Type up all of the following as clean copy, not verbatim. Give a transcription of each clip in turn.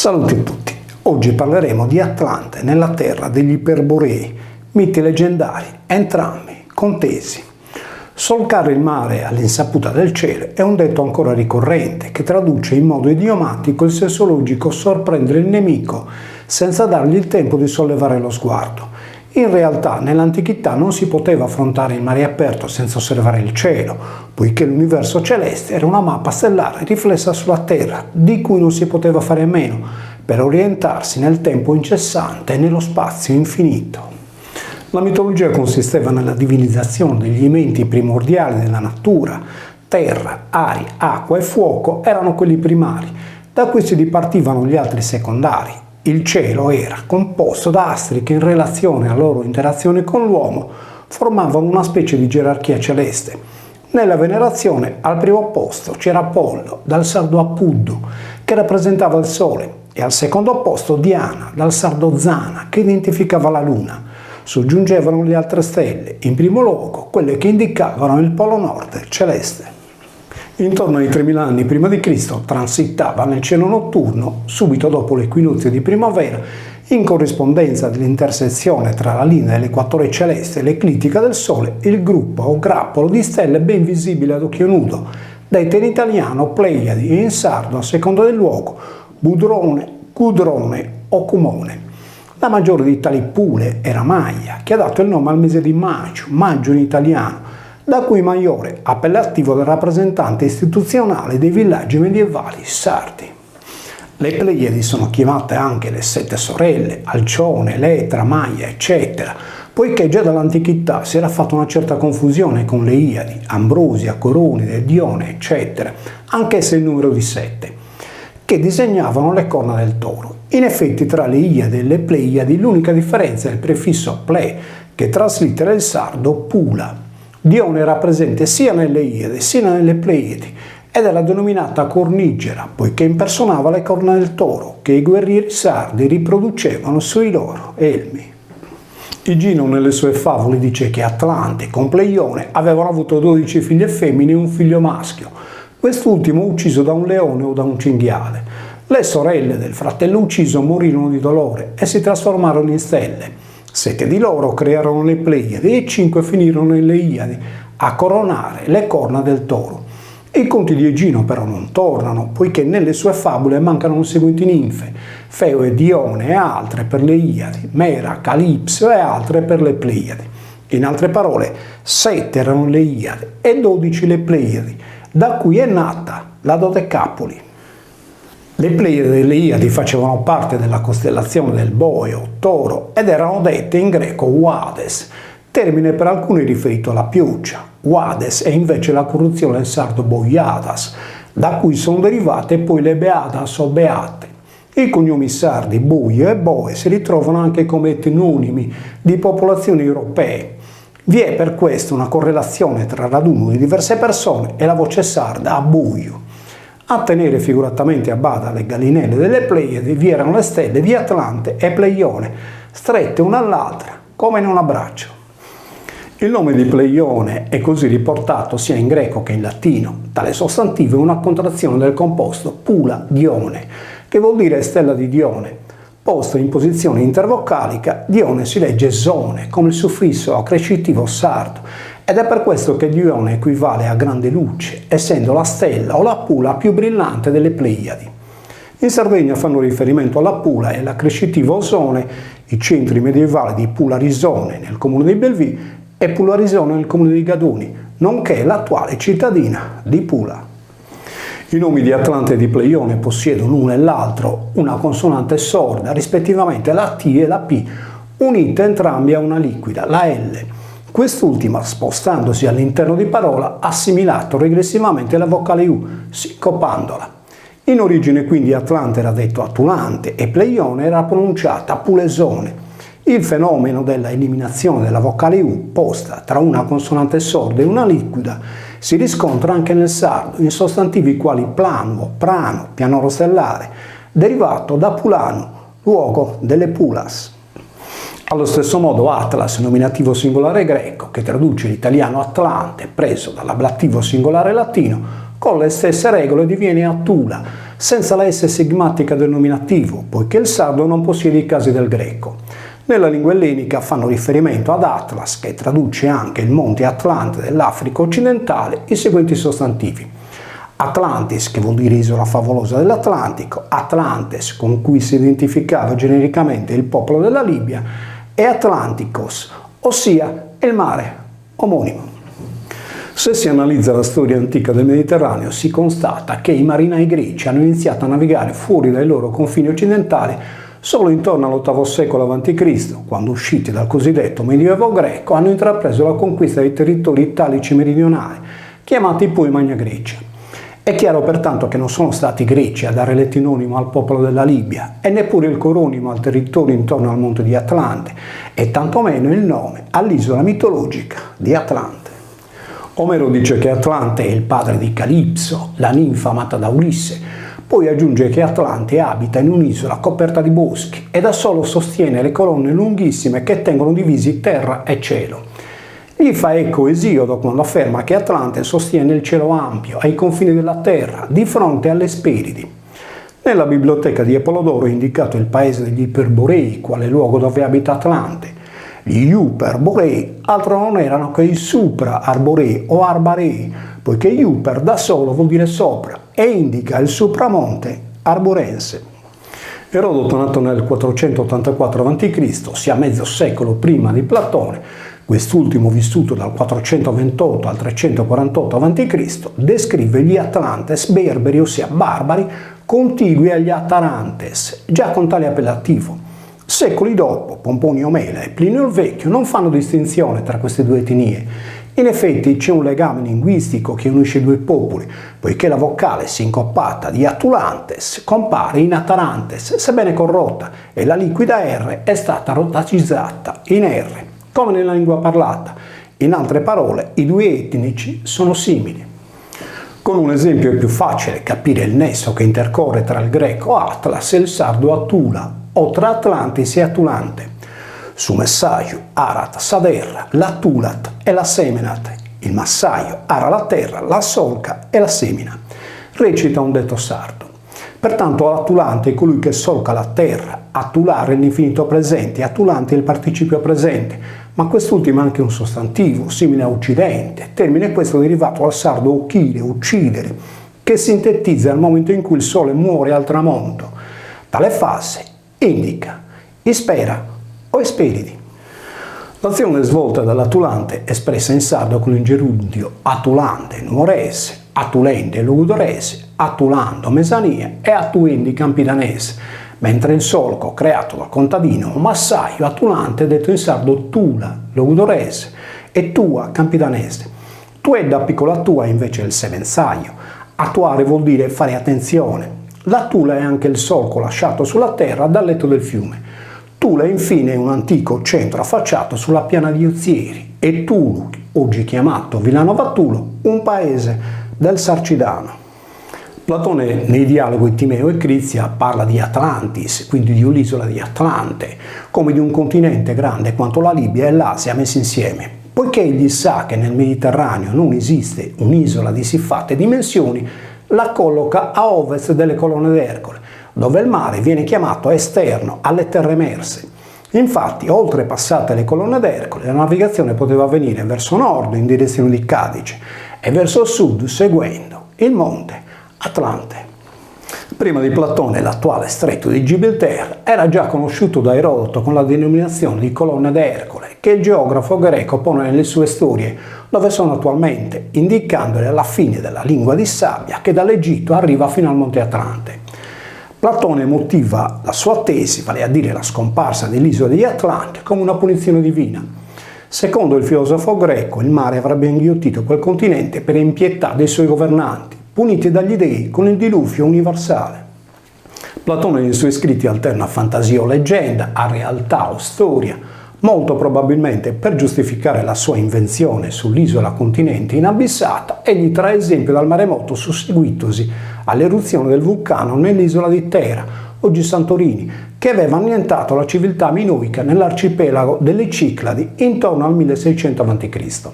Salute a tutti, oggi parleremo di Atlante nella terra degli Iperborei, miti leggendari, entrambi contesi. Solcare il mare all'insaputa del cielo è un detto ancora ricorrente che traduce in modo idiomatico il senso logico sorprendere il nemico senza dargli il tempo di sollevare lo sguardo. In realtà nell'antichità non si poteva affrontare il mare aperto senza osservare il cielo, poiché l'universo celeste era una mappa stellare riflessa sulla Terra, di cui non si poteva fare a meno, per orientarsi nel tempo incessante e nello spazio infinito. La mitologia consisteva nella divinizzazione degli elementi primordiali della natura. Terra, aria, acqua e fuoco erano quelli primari, da cui si dipartivano gli altri secondari. Il cielo era composto da astri che in relazione alla loro interazione con l'uomo formavano una specie di gerarchia celeste. Nella venerazione al primo posto c'era Apollo, dal sardo Apuddu, che rappresentava il sole, e al secondo posto Diana, dal sardo Zana, che identificava la luna. Soggiungevano le altre stelle, in primo luogo quelle che indicavano il polo nord celeste. Intorno ai 3000 anni prima di Cristo transitava nel cielo notturno, subito dopo l'equinozio di primavera, in corrispondenza dell'intersezione tra la linea dell'equatore celeste e l'eclittica del Sole, il gruppo o grappolo di stelle ben visibile ad occhio nudo, dette in italiano Pleiadi e in sardo, a seconda del luogo, Budrone, Gudrone o Cumone. La maggiore di tali pule era Maia, che ha dato il nome al mese di maggio in italiano, da cui Maiore, appellativo del rappresentante istituzionale dei villaggi medievali sardi. Le Pleiadi sono chiamate anche le sette sorelle, Alcione, Elettra, Maia, eccetera, poiché già dall'antichità si era fatta una certa confusione con le Iadi, Ambrosia, Coronide, Dione, eccetera, anch'esse il numero di 7, che disegnavano le corna del toro. In effetti tra le Iadi e le Pleiadi l'unica differenza è il prefisso ple, che traslittera il sardo pula. Dione era presente sia nelle Iadi sia nelle Pleiadi ed era denominata cornigera, poiché impersonava le corna del toro che i guerrieri sardi riproducevano sui loro elmi. Igino nelle sue favole dice che Atlante con Pleione avevano avuto 12 figlie femmine e un figlio maschio, quest'ultimo ucciso da un leone o da un cinghiale. Le sorelle del fratello ucciso morirono di dolore e si trasformarono in stelle. 7 di loro crearono le Pleiadi e 5 finirono nelle Iadi a coronare le corna del toro. I conti di Egino però non tornano, poiché nelle sue favole mancano le seguenti ninfe: Feo e Dione e altre per le Iadi, Mera, Calipso e altre per le Pleiadi. In altre parole, 7 erano le Iadi e 12 le Pleiadi, da cui è nata la Dodecapoli. Le Pleiadi delle Iadi facevano parte della costellazione del Boeo, Toro, ed erano dette in greco Uades, termine per alcuni riferito alla pioggia. Uades è invece la corruzione del sardo Boiadas, da cui sono derivate poi le Beadas o Beate. I cognomi sardi Buio e Boe si ritrovano anche come etnonimi di popolazioni europee. Vi è per questo una correlazione tra il raduno di diverse persone e la voce sarda a Buio. A tenere figuratamente a bada le gallinelle delle Pleiadi vi erano le stelle di Atlante e Pleione, strette una all'altra, come in un abbraccio. Il nome di Pleione è così riportato sia in greco che in latino. Tale sostantivo è una contrazione del composto Pula Dione, che vuol dire stella di Dione. Posto in posizione intervocalica, Dione si legge zone, come il suffisso accrescitivo sardo, ed è per questo che Dione equivale a grande luce, essendo la stella o la pula più brillante delle Pleiadi. In Sardegna fanno riferimento alla pula e all'accrescitivo Osone, i centri medievali di Pularisone nel comune di Belvì e Pularisone nel comune di Gaduni, nonché l'attuale cittadina di Pula. I nomi di Atlante e di Pleione possiedono l'uno e l'altro una consonante sorda, rispettivamente la T e la P, unite entrambi a una liquida, la L. Quest'ultima, spostandosi all'interno di parola, ha assimilato regressivamente la vocale U, sincopandola. In origine quindi Atlante era detto Atulante e Pleione era pronunciata Pulesone. Il fenomeno della eliminazione della vocale U, posta tra una consonante sorda e una liquida, si riscontra anche nel sardo, in sostantivi quali planuo, prano, pianoro stellare, derivato da Pulano, luogo delle Pulas. Allo stesso modo Atlas, nominativo singolare greco, che traduce l'italiano Atlante, preso dall'ablativo singolare latino, con le stesse regole diviene Attula, senza la S sigmatica del nominativo, poiché il sardo non possiede i casi del greco. Nella lingua ellenica fanno riferimento ad Atlas, che traduce anche il monte Atlante dell'Africa occidentale, i seguenti sostantivi: Atlantis, che vuol dire isola favolosa dell'Atlantico, Atlantes, con cui si identificava genericamente il popolo della Libia, e Atlanticos, ossia il mare omonimo. Se si analizza la storia antica del Mediterraneo, si constata che i marinai greci hanno iniziato a navigare fuori dai loro confini occidentali solo intorno all'VIII secolo a.C., quando, usciti dal cosiddetto Medioevo greco, hanno intrapreso la conquista dei territori italici meridionali, chiamati poi Magna Grecia. È chiaro pertanto che non sono stati i greci a dare l'etinonimo al popolo della Libia e neppure il coronimo al territorio intorno al monte di Atlante e tantomeno il nome all'isola mitologica di Atlante. Omero dice che Atlante è il padre di Calipso, la ninfa amata da Ulisse, poi aggiunge che Atlante abita in un'isola coperta di boschi e da solo sostiene le colonne lunghissime che tengono divisi terra e cielo. Gli fa eco Esiodo quando afferma che Atlante sostiene il cielo ampio ai confini della terra, di fronte alle Speridi. Nella biblioteca di Apolodoro è indicato il paese degli Iperborei, quale luogo dove abita Atlante. Gli Iuperborei altro non erano che i Supra-Arborei o Arbarei, poiché Iuper da solo vuol dire sopra e indica il supramonte arborense. Erodoto, nato nel 484 a.C., sia mezzo secolo prima di Platone, quest'ultimo vissuto dal 428 al 348 a.C., descrive gli Atlantes berberi, ossia barbari, contigui agli Atarantes, già con tale appellativo. Secoli dopo, Pomponio Mela e Plinio il Vecchio non fanno distinzione tra queste due etnie. In effetti c'è un legame linguistico che unisce i due popoli, poiché la vocale sincoppata di Atulantes compare in Atarantes, sebbene corrotta, e la liquida R è stata rotatizzata in R, come nella lingua parlata. In altre parole, i due etnici sono simili. Con un esempio è più facile capire il nesso che intercorre tra il greco Atlas e il sardo Atula, o tra Atlantis e Atulante. Su Messaio, Arat, Saderra, l'Atulat e la Semenat. Il massaio ara la terra, la solca e la semina. Recita un detto sardo. Pertanto l'Atulante è colui che solca la terra, atulare è l'infinito presente, Atulante è il participio presente, ma quest'ultimo è anche un sostantivo, simile a Occidente, termine questo derivato dal sardo occhire, uccidere, che sintetizza il momento in cui il sole muore al tramonto. Tale fase indica ispera o esperidi. L'azione svolta dall'Atulante, espressa in sardo con il gerundio atulante nuorese, atulende lugudorese, atulando mesania e attuendi campidanese, mentre il solco creato dal contadino o massaio atulante, detto in sardo tula lugudorese e tua campidanese. Tuedda piccola tua invece è il semenzaio. Attuare vuol dire fare attenzione. La tula è anche il solco lasciato sulla terra dal letto del fiume. Tula infine è un antico centro affacciato sulla piana di Ozieri e Tulu, oggi chiamato Villanova Tulo, un paese del Sarcidano. Platone nei dialoghi Timeo e Crizia parla di Atlantis, quindi di un'isola di Atlante, come di un continente grande quanto la Libia e l'Asia messi insieme. Poiché egli sa che nel Mediterraneo non esiste un'isola di siffatte dimensioni, la colloca a ovest delle colonne d'Ercole, dove il mare viene chiamato esterno alle terre emerse. Infatti, oltrepassate le colonne d'Ercole, la navigazione poteva avvenire verso nord in direzione di Cadice e verso sud seguendo il monte Atlante. Prima di Platone l'attuale stretto di Gibilterra era già conosciuto da Erodoto con la denominazione di colonne d'Ercole, che il geografo greco pone nelle sue storie, dove sono attualmente, indicandole alla fine della lingua di sabbia che dall'Egitto arriva fino al monte Atlante. Platone motiva la sua tesi, vale a dire la scomparsa dell'isola di Atlante, come una punizione divina. Secondo il filosofo greco, il mare avrebbe inghiottito quel continente per impietà dei suoi governanti, puniti dagli dei con il diluvio universale. Platone nei suoi scritti alterna fantasia o leggenda a realtà o storia, molto probabilmente per giustificare la sua invenzione sull'isola continente inabissata, egli trae esempio dal maremoto susseguitosi all'eruzione del vulcano nell'isola di Tera, oggi Santorini, che aveva annientato la civiltà minoica nell'arcipelago delle Cicladi intorno al 1600 a.C.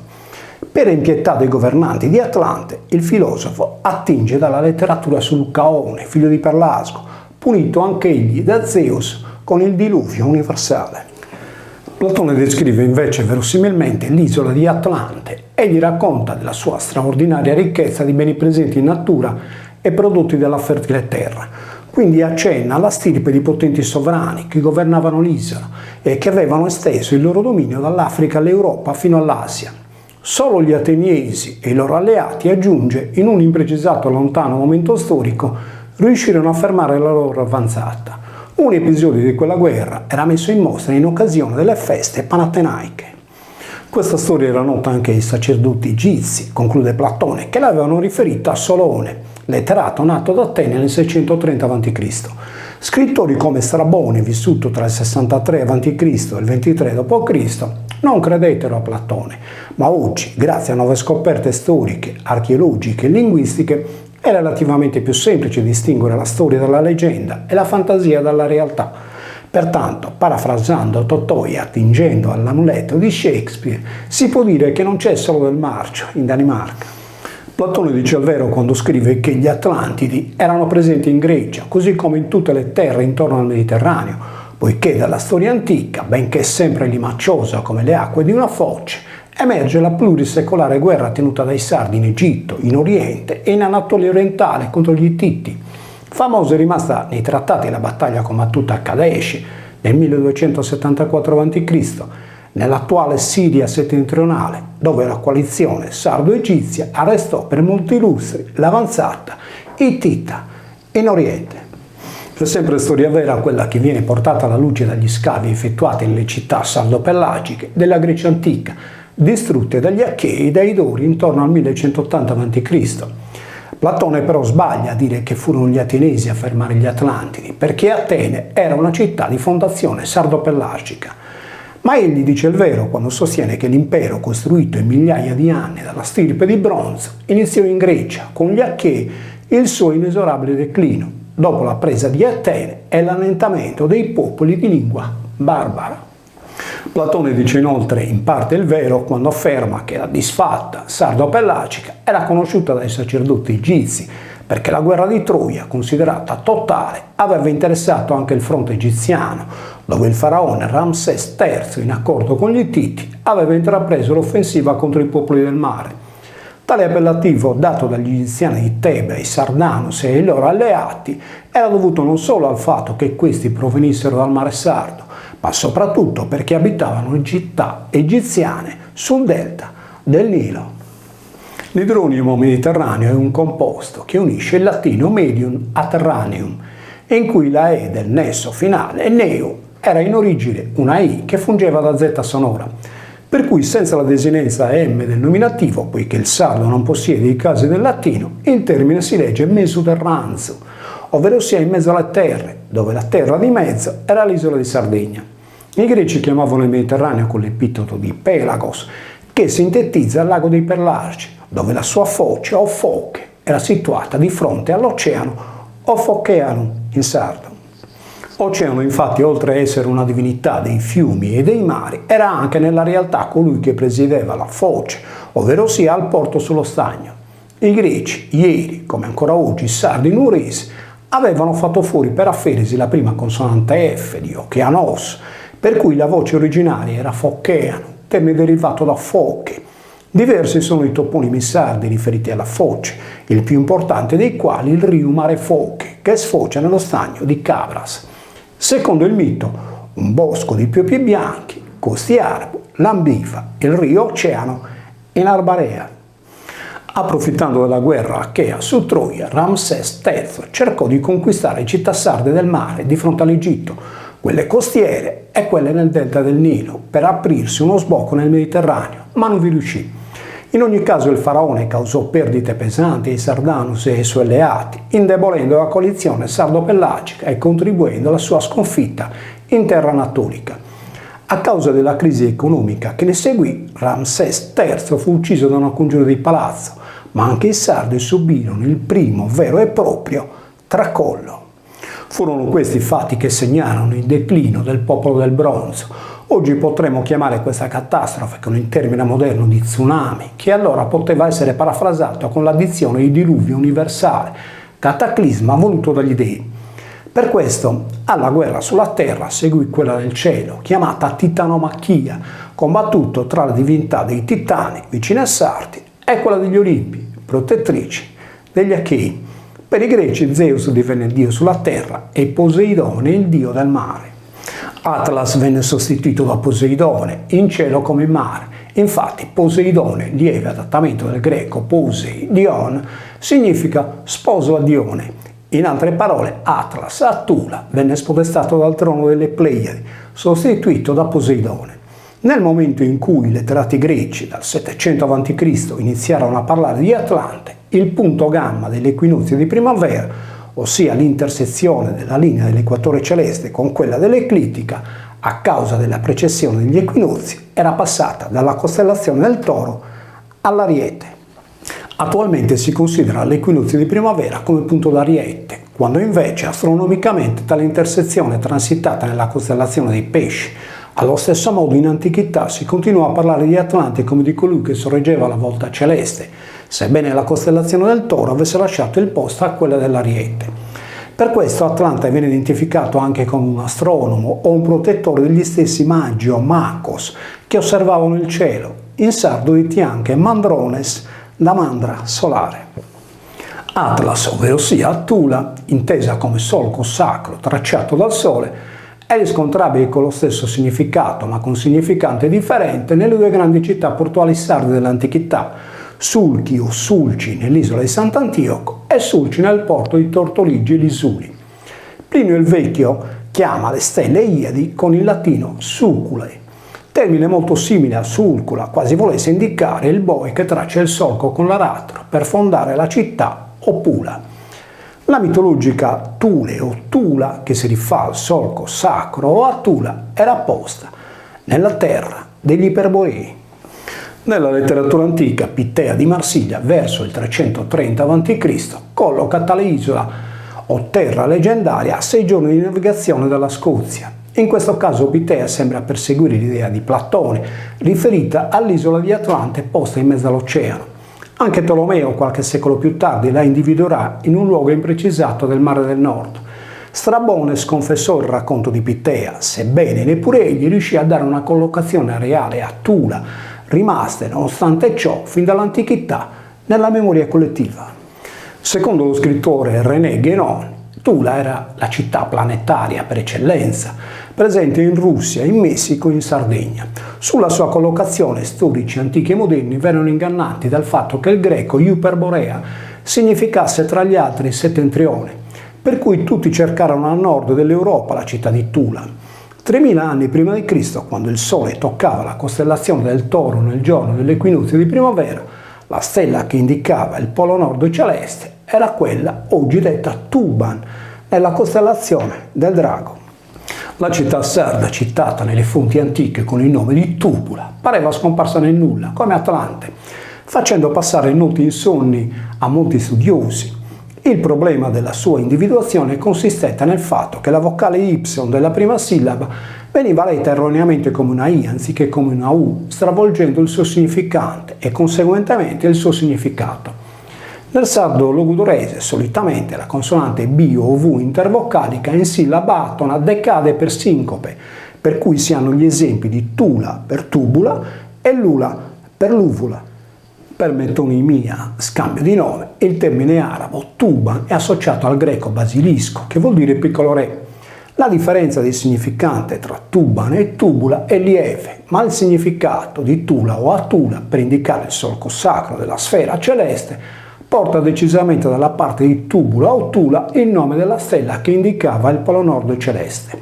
Per impietà dei governanti di Atlante, il filosofo attinge dalla letteratura su Lucaone, figlio di Pelasgo, punito anch'egli da Zeus con il diluvio universale. Platone descrive invece verosimilmente l'isola di Atlante e gli racconta della sua straordinaria ricchezza di beni presenti in natura e prodotti dalla fertile terra. Quindi accenna alla stirpe di potenti sovrani che governavano l'isola e che avevano esteso il loro dominio dall'Africa all'Europa fino all'Asia. Solo gli ateniesi e i loro alleati, aggiunge, in un imprecisato e lontano momento storico, riuscirono a fermare la loro avanzata. Un episodio di quella guerra era messo in mostra in occasione delle feste panatenaiche. Questa storia era nota anche ai sacerdoti egizi, conclude Platone, che l'avevano riferita a Solone, letterato nato ad Atene nel 630 a.C. Scrittori come Strabone, vissuto tra il 63 a.C. e il 23 d.C., non credettero a Platone, ma oggi, grazie a nuove scoperte storiche, archeologiche e linguistiche, è relativamente più semplice distinguere la storia dalla leggenda e la fantasia dalla realtà. Pertanto, parafrasando Totò e attingendo all'amuleto di Shakespeare, si può dire che non c'è solo del marcio in Danimarca. Platone dice il vero quando scrive che gli Atlantidi erano presenti in Grecia, così come in tutte le terre intorno al Mediterraneo, poiché dalla storia antica, benché sempre limacciosa come le acque di una foce, emerge la plurisecolare guerra tenuta dai Sardi in Egitto, in Oriente e in Anatolia orientale contro gli Ittiti. Famosa è rimasta nei trattati la battaglia combattuta a Kadesh nel 1274 a.C., nell'attuale Siria settentrionale, dove la coalizione sardo-egizia arrestò per molti lustri l'avanzata ittita in Oriente. È sempre storia vera quella che viene portata alla luce dagli scavi effettuati nelle città sardo-pelagiche della Grecia antica, distrutte dagli Achei e dai Dori intorno al 1180 a.C. Platone però sbaglia a dire che furono gli ateniesi a fermare gli Atlantidi, perché Atene era una città di fondazione sardo-pelagica. Ma egli dice il vero quando sostiene che l'impero costruito in migliaia di anni dalla stirpe di bronzo iniziò in Grecia con gli Achei il suo inesorabile declino, dopo la presa di Atene e l'annientamento dei popoli di lingua barbara. Platone dice inoltre in parte il vero quando afferma che la disfatta sardo-pelagica era conosciuta dai sacerdoti egizi, perché la guerra di Troia, considerata totale, aveva interessato anche il fronte egiziano, dove il faraone Ramses III, in accordo con gli Ittiti, aveva intrapreso l'offensiva contro i popoli del mare. Tale appellativo, dato dagli egiziani di Tebe ai Sardanus e ai loro alleati, era dovuto non solo al fatto che questi provenissero dal mare Sardo, ma soprattutto perché abitavano in città egiziane sul delta del Nilo. L'idronimo mediterraneo è un composto che unisce il latino medium a terraneum, in cui la E del nesso finale e neo era in origine una I che fungeva da Z sonora, per cui senza la desinenza M del nominativo, poiché il sardo non possiede i casi del latino, il termine si legge mesoterranzo, ovvero sia in mezzo alle terre, dove la terra di mezzo era l'isola di Sardegna. I greci chiamavano il Mediterraneo con l'epiteto di Pelagos, che sintetizza il lago dei Pelasgi, dove la sua foce o foche era situata di fronte all'oceano o Phocaeanum in sardo. Oceano, infatti, oltre a essere una divinità dei fiumi e dei mari, era anche nella realtà colui che presiedeva la foce, ovvero sia al porto sullo stagno. I greci, ieri, come ancora oggi i sardi nuoresi, avevano fatto fuori per afferesi la prima consonante F di Okeanos, per cui la voce originaria era Phocaeanum, termine derivato da foche. Diversi sono i toponimi sardi riferiti alla foce, il più importante dei quali il Riu Mare Foche, che sfocia nello stagno di Cabras. Secondo il mito, un bosco di piopi bianchi, costi arabo, lambifa, il rio Oceano in Arbarea. Approfittando della guerra achea su Troia, Ramses III cercò di conquistare città sarde del mare di fronte all'Egitto, quelle costiere e quelle nel delta del Nilo, per aprirsi uno sbocco nel Mediterraneo, ma non vi riuscì. In ogni caso il faraone causò perdite pesanti ai Sardanus e ai suoi alleati, indebolendo la coalizione sardo-pelagica e contribuendo alla sua sconfitta in terra anatolica. A causa della crisi economica che ne seguì, Ramses III fu ucciso da una congiura di palazzo, ma anche i sardi subirono il primo vero e proprio tracollo. Furono questi fatti che segnarono il declino del popolo del bronzo, Oggi potremmo chiamare questa catastrofe con il termine moderno di tsunami, che allora poteva essere parafrasato con l'addizione di diluvio universale, cataclisma voluto dagli dei. Per questo alla guerra sulla terra seguì quella del cielo, chiamata Titanomachia, combattuto tra le divinità dei Titani, vicine a Sarti, e quella degli Olimpi, protettrici degli Achei. Per i greci Zeus divenne dio sulla terra e Poseidone il dio del mare. Atlas venne sostituito da Poseidone, in cielo come in mare. Infatti Poseidone, lieve adattamento del greco Poseidion, significa sposo a Dione. In altre parole, Atlas, Attula, venne spodestato dal trono delle Pleiadi, sostituito da Poseidone. Nel momento in cui i letterati greci, dal 700 a.C., iniziarono a parlare di Atlante, il punto gamma dell'equinozio di primavera, ossia l'intersezione della linea dell'equatore celeste con quella dell'eclittica, a causa della precessione degli equinozi, era passata dalla costellazione del Toro all'Ariete. Attualmente si considera l'equinozio di primavera come punto d'Ariete, quando invece astronomicamente tale intersezione è transitata nella costellazione dei Pesci. Allo stesso modo in antichità si continuò a parlare di Atlante come di colui che sorreggeva la volta celeste, sebbene la costellazione del Toro avesse lasciato il posto a quella dell'Ariete. Per questo Atlante viene identificato anche come un astronomo o un protettore degli stessi magi o Macos che osservavano il cielo. In sardo diti anche Mandrones, la mandra solare. Atlas, ovvero sia Attula, intesa come solco sacro tracciato dal Sole, è riscontrabile con lo stesso significato, ma con significante differente, nelle due grandi città portuali sarde dell'antichità, Sulchi o Sulci nell'isola di Sant'Antioco e Sulci nel porto di Tortoligi e Lisuli. Plinio il Vecchio chiama le stelle Iadi con il latino suculae, termine molto simile a sulcula, quasi volesse indicare il boe che traccia il solco con l'aratro per fondare la città o Pula. La mitologica Thule o Tula, che si rifà al solco sacro o a Tula, era posta nella terra degli Iperborei. Nella letteratura antica, Pittea di Marsiglia, verso il 330 a.C., colloca tale isola o terra leggendaria a 6 giorni di navigazione dalla Scozia. In questo caso Pittea sembra perseguire l'idea di Platone, riferita all'isola di Atlante posta in mezzo all'oceano. Anche Tolomeo, qualche secolo più tardi, la individuerà in un luogo imprecisato del Mare del Nord. Strabone sconfessò il racconto di Pittea, sebbene neppure egli riuscì a dare una collocazione reale a Tula, rimaste, nonostante ciò, fin dall'antichità, nella memoria collettiva. Secondo lo scrittore René Guénon, Tula era la città planetaria per eccellenza, presente in Russia, in Messico e in Sardegna. Sulla sua collocazione storici antichi e moderni vennero ingannati dal fatto che il greco Iuperborea significasse tra gli altri settentrione, per cui tutti cercarono a nord dell'Europa la città di Tula. 3000 anni prima di Cristo, quando il Sole toccava la costellazione del Toro nel giorno dell'equinozio di primavera, la stella che indicava il polo nord celeste era quella oggi detta Tuban, nella costellazione del Drago. La città sarda, citata nelle fonti antiche con il nome di Tubula, pareva scomparsa nel nulla, come Atlante, facendo passare noti insonni a molti studiosi. Il problema della sua individuazione consistette nel fatto che la vocale Y della prima sillaba veniva letta erroneamente come una I anziché come una U, stravolgendo il suo significante e conseguentemente il suo significato. Nel sardo logudorese, solitamente la consonante B o V intervocalica in sillaba atona decade per sincope, per cui si hanno gli esempi di Tula per tubula e Lula per luvula. Per metonimia, scambio di nome, il termine arabo Tuban è associato al greco basilisco, che vuol dire piccolo re. La differenza di significante tra Tuban e Tubula è lieve, ma il significato di Tula o Atula, per indicare il solco sacro della sfera celeste, porta decisamente dalla parte di Tubula o Tula il nome della stella che indicava il polo nord celeste.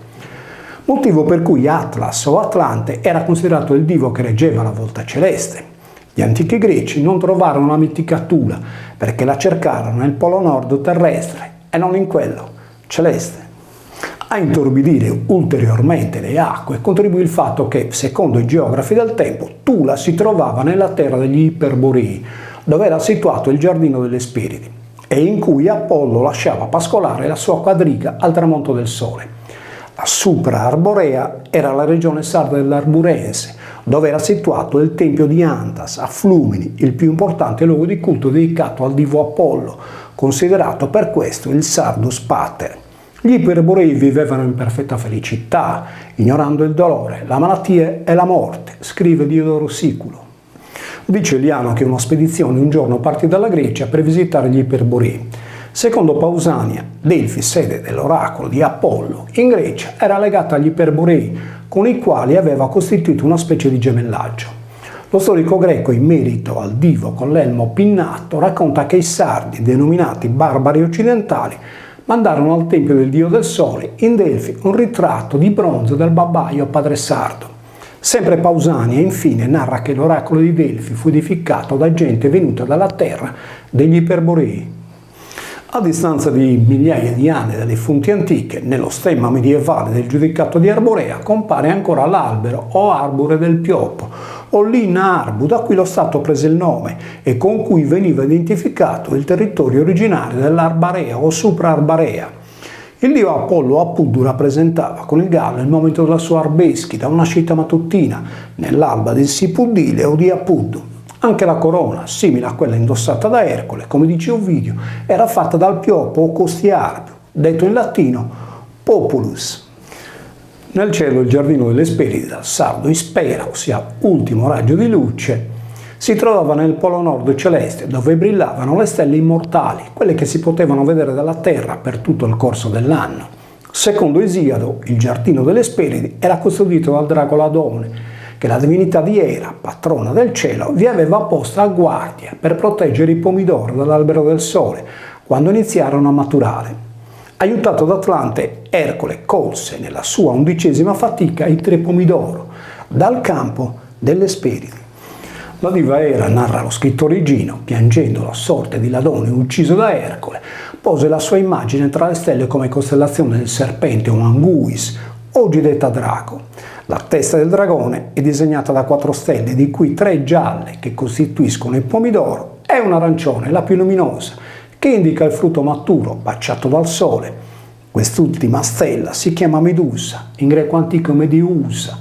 Motivo per cui Atlas o Atlante era considerato il divo che reggeva la volta celeste. Gli antichi greci non trovarono la mitica Tula perché la cercarono nel polo nord terrestre e non in quello celeste. A intorbidire ulteriormente le acque contribuì il fatto che, secondo i geografi del tempo, Tula si trovava nella terra degli Iperborei, dove era situato il giardino delle Spiridi, e in cui Apollo lasciava pascolare la sua quadriga al tramonto del sole. La Supra Arborea era la regione sarda dell'Arburense, dove era situato il tempio di Antas a Flumini, il più importante luogo di culto dedicato al divo Apollo, considerato per questo il Sardus Pater. Gli Iperborei vivevano in perfetta felicità, ignorando il dolore, la malattia e la morte, scrive Diodoro Siculo. Dice Liano che una spedizione un giorno partì dalla Grecia per visitare gli Iperborei. Secondo Pausania, Delfi, sede dell'oracolo di Apollo, in Grecia era legata agli Iperborei, con i quali aveva costituito una specie di gemellaggio. Lo storico greco, in merito al divo con l'elmo pinnato, racconta che i sardi, denominati barbari occidentali, mandarono al tempio del dio del sole in Delfi un ritratto di bronzo del babbaio padre sardo. Sempre Pausania, infine, narra che l'oracolo di Delfi fu edificato da gente venuta dalla terra degli Iperborei. A distanza di migliaia di anni dalle fonti antiche, nello stemma medievale del giudicato di Arborea compare ancora l'albero o arbore del Piopo, o Linna Arbu, da cui lo Stato prese il nome e con cui veniva identificato il territorio originario dell'Arbarea o Supra-Arbarea. Il dio Apollo Apuddu rappresentava con il gallo il momento della sua arbeschita, una nascita mattutina, nell'alba del Sipuddile o di Apuddu. Anche la corona, simile a quella indossata da Ercole, come dice Ovidio, era fatta dal Piopo o costiarpio, detto in latino populus. Nel cielo il giardino delle Hesperidi, dal sardo Ispera, ossia ultimo raggio di luce, si trovava nel polo nord celeste, dove brillavano le stelle immortali, quelle che si potevano vedere dalla terra per tutto il corso dell'anno. Secondo Esiado, il giardino delle Hesperidi era custodito dal drago Ladone, che la divinità di Era, patrona del cielo, vi aveva posta a guardia per proteggere i pomidori dall'albero del sole quando iniziarono a maturare. Aiutato da Atlante, Ercole colse nella sua 11ª fatica i 3 pomidoro dal campo delle Hesperidi. La diva Era, narra lo scrittore Igino, piangendo la sorte di Ladone ucciso da Ercole, pose la sua immagine tra le stelle come costellazione del serpente o Anguis, oggi detta Draco. La testa del dragone è disegnata da 4 stelle, di cui 3 gialle che costituiscono il pomidoro e un arancione, la più luminosa, che indica il frutto maturo baciato dal sole. Quest'ultima stella si chiama Medusa, in greco antico Mediusa,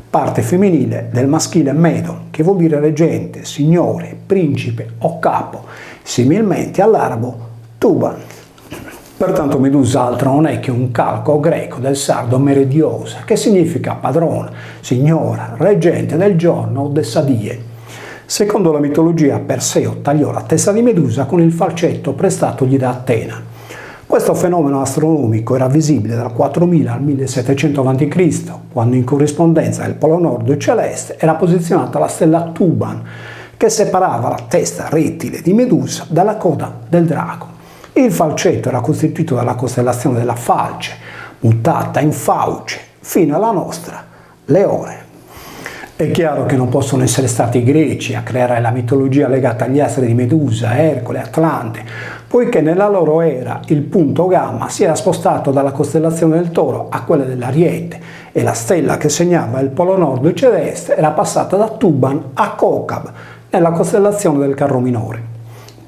parte femminile del maschile Medon, che vuol dire reggente, signore, principe o capo, similmente all'arabo Tuban. Pertanto Medusa altro non è che un calco greco del sardo meridiosa, che significa padrona, signora, reggente del giorno o Dessadie. Secondo la mitologia, Perseo tagliò la testa di Medusa con il falcetto prestatogli da Atena. Questo fenomeno astronomico era visibile dal 4000 al 1700 a.C., quando in corrispondenza del polo nord celeste era posizionata la stella Tuban, che separava la testa rettile di Medusa dalla coda del drago. Il falcetto era costituito dalla costellazione della Falce, mutata in Fauce, fino alla nostra Leone. È chiaro che non possono essere stati i greci a creare la mitologia legata agli astri di Medusa, Ercole, Atlante, poiché nella loro era il punto gamma si era spostato dalla costellazione del Toro a quella dell'Ariete e la stella che segnava il polo nord celeste era passata da Tuban a Cocab nella costellazione del Carro Minore.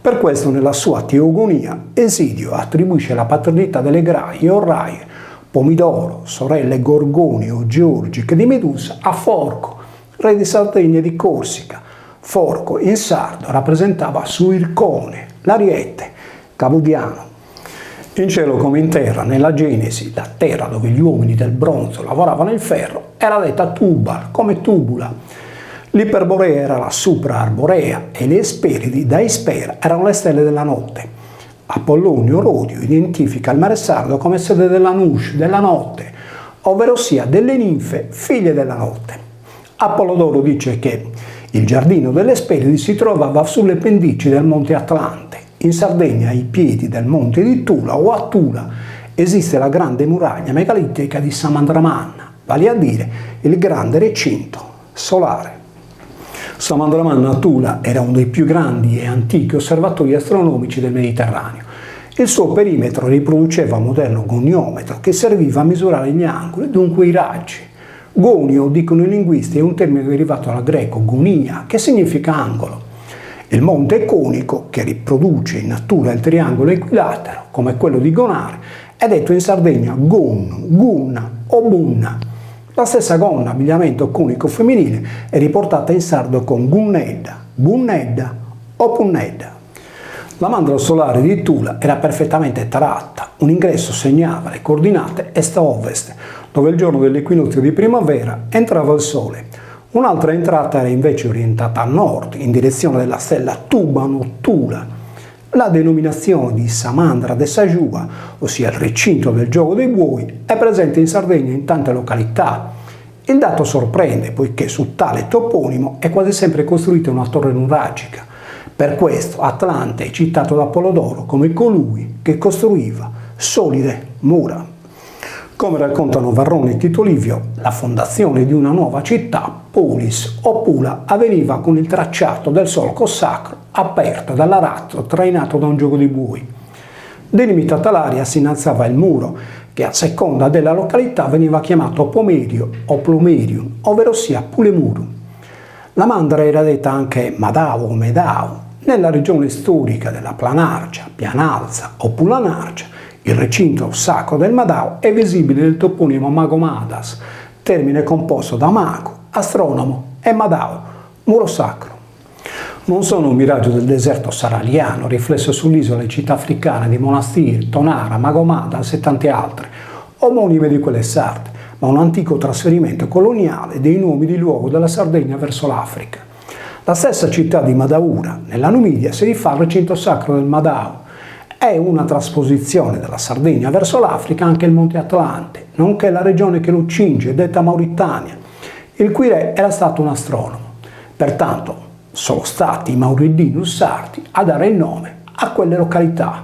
Per questo nella sua Teogonia Esidio attribuisce la paternità delle Graie o Raie, Pomidoro, sorelle Gorgoni o Georgiche di Medusa, a Forco, re di Sardegna e di Corsica. Forco in sardo rappresentava Suircone, l'Ariete, Cabudiano. In cielo come in terra, nella Genesi, la terra dove gli uomini del bronzo lavoravano il ferro era detta Tubal, come Tubula. L'Iperborea era la Supra-Arborea e le Hesperidi da Ispera erano le stelle della notte. Apollonio Rodio identifica il mare sardo come sede della Nush, della notte, ovvero sia delle ninfe figlie della notte. Apollodoro dice che il giardino delle Hesperidi si trovava sulle pendici del monte Atlante. In Sardegna, ai piedi del monte di Tula o a Tula, esiste la grande muraglia megalitica di Samandramanna, vale a dire il grande recinto solare. Samandramanna a Tula era uno dei più grandi e antichi osservatori astronomici del Mediterraneo. Il suo perimetro riproduceva un moderno goniometro che serviva a misurare gli angoli, dunque i raggi. Gonio, dicono i linguisti, è un termine derivato dal greco gonia, che significa angolo. Il monte è conico, che riproduce in natura il triangolo equilatero, come quello di Gonare, è detto in Sardegna gon, gunna, o bunna. La stessa gonna, abbigliamento conico femminile, è riportata in sardo con gunnedda, bunnedda o punnedda. La mandorla solare di Tula era perfettamente tratta, un ingresso segnava le coordinate est-ovest, dove il giorno dell'equinozio di primavera entrava il sole. Un'altra entrata era invece orientata a nord, in direzione della stella Tubano-Tula. La denominazione di Samandra de Sajua, ossia il recinto del gioco dei buoi, è presente in Sardegna in tante località. Il dato sorprende, poiché su tale toponimo è quasi sempre costruita una torre nuragica. Per questo Atlante è citato da Polodoro come colui che costruiva solide mura. Come raccontano Varrone e Tito Livio, la fondazione di una nuova città, polis o pula, avveniva con il tracciato del solco sacro aperto dall'arazzo trainato da un gioco di buoi. Delimitata l'area si innalzava il muro, che a seconda della località veniva chiamato pomerio o plumerium, ovvero sia pulemurum. La mandra era detta anche Madao o Medao. Nella regione storica della Planargia, Pianalza o Pulanargia, il recinto sacro del Madao è visibile nel toponimo Magomadas, termine composto da mago, astronomo e Madao, muro sacro. Non sono un miraggio del deserto sahariano riflesso sull'isola e città africane di Monastir, Tonara, Magomadas e tante altre, omonime di quelle sarde, ma un antico trasferimento coloniale dei nomi di luogo della Sardegna verso l'Africa. La stessa città di Madaura, nella Numidia, si rifà al recinto sacro del Madao. È una trasposizione della Sardegna verso l'Africa anche il Monte Atlante, nonché la regione che lo cinge, detta Mauritania, il cui re era stato un astronomo. Pertanto, sono stati i Mauridini Sarti a dare il nome a quelle località.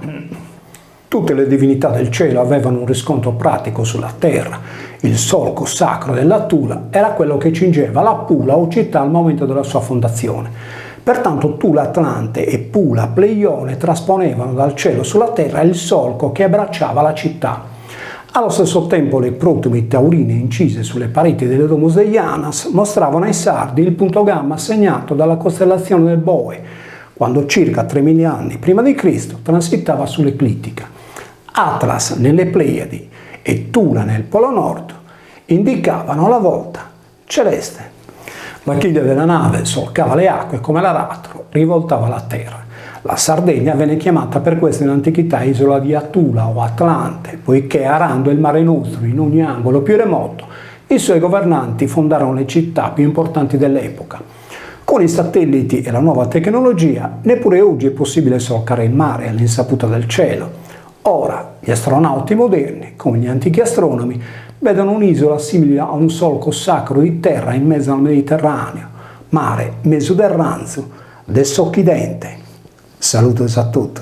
Tutte le divinità del cielo avevano un riscontro pratico sulla terra. Il solco sacro della Tula era quello che cingeva la Pula o città al momento della sua fondazione. Pertanto Tula Atlante e Pula Pleione trasponevano dal cielo sulla terra il solco che abbracciava la città. Allo stesso tempo le protumi taurine incise sulle pareti delle Domus Deianas mostravano ai sardi il punto gamma segnato dalla costellazione del Boe, quando circa 3.000 anni prima di Cristo transitava sull'eclittica. Atlas nelle Pleiadi e Tula nel Polo Nord indicavano la volta celeste. La chiglia della nave solcava le acque come l'aratro rivoltava la terra. La Sardegna venne chiamata per questo in antichità isola di Atula o Atlante, poiché arando il Mare Nostro in ogni angolo più remoto, i suoi governanti fondarono le città più importanti dell'epoca. Con i satelliti e la nuova tecnologia, neppure oggi è possibile solcare il mare all'insaputa del cielo. Ora, gli astronauti moderni, come gli antichi astronomi, vedono un'isola simile a un solco sacro di terra in mezzo al Mediterraneo, mare Mesoterraneo, del Occidente. Saludos a tutti.